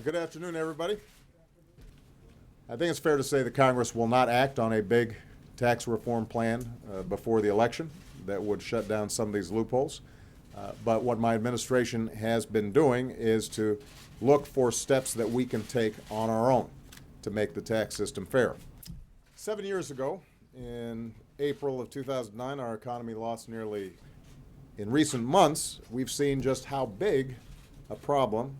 Good afternoon, everybody. I think it's fair to say that Congress will not act on a big tax reform plan before the election that would shut down some of these loopholes. But what my administration has been doing is to look for steps that we can take on our own to make the tax system fair. 7 years ago, in April of 2009, our economy lost nearly. In recent months, we've seen just how big a problem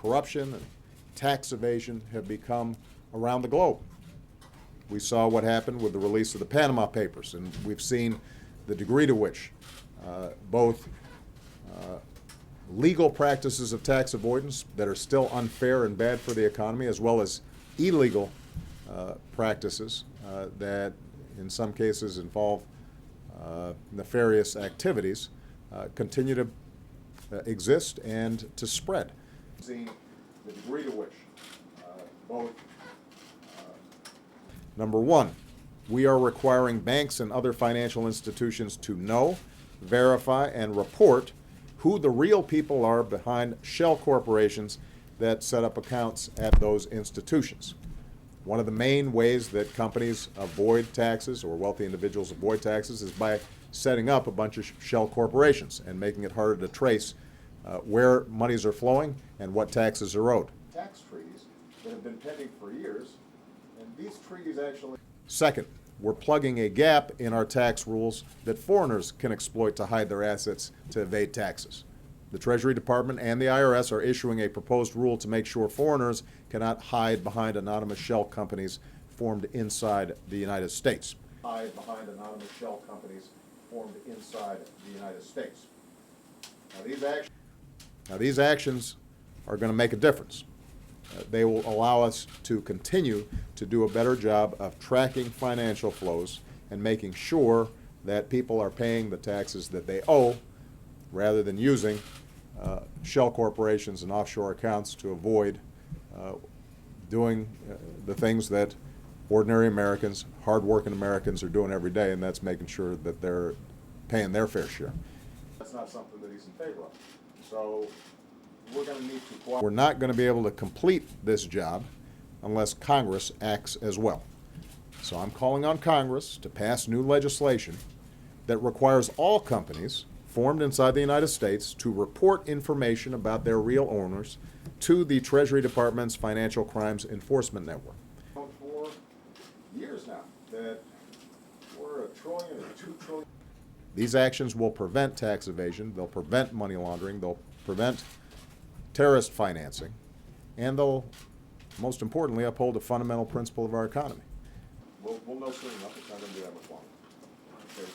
corruption and tax evasion have become around the globe. We saw what happened with the release of the Panama Papers, and we've seen the degree to which both legal practices of tax avoidance that are still unfair and bad for the economy, as well as illegal practices that in some cases involve nefarious activities continue to exist and to spread. Seeing the degree to which Number one, we are requiring banks and other financial institutions to know, verify, and report who the real people are behind shell corporations that set up accounts at those institutions. One of the main ways that companies avoid taxes, or wealthy individuals avoid taxes, is by setting up a bunch of shell corporations and making it harder to trace where monies are flowing and what taxes are owed. Tax treaties that have been pending for years, and these treaties actually. Second, we're plugging a gap in our tax rules that foreigners can exploit to hide their assets to evade taxes. The Treasury Department and the IRS are issuing a proposed rule to make sure foreigners cannot hide behind anonymous shell companies formed inside the United States. Hide behind anonymous shell companies formed inside the United States. Now these actions are going to make a difference. They will allow us to continue to do a better job of tracking financial flows and making sure that people are paying the taxes that they owe rather than using shell corporations and offshore accounts to avoid doing the things that ordinary Americans, hard-working Americans are doing every day, and that's making sure that they're paying their fair share. That's not something that he's in favor of. So we're going to need to cooperate. We're not going to be able to complete this job unless Congress acts as well. So I'm calling on Congress to pass new legislation that requires all companies formed inside the United States to report information about their real owners to the Treasury Department's Financial Crimes Enforcement Network. For years now that we're $1 trillion or $2 trillion. These actions will prevent tax evasion, they'll prevent money laundering, they'll prevent terrorist financing, and they'll, most importantly, uphold a fundamental principle of our economy. We'll know soon enough. It's not going to be that much longer. Okay.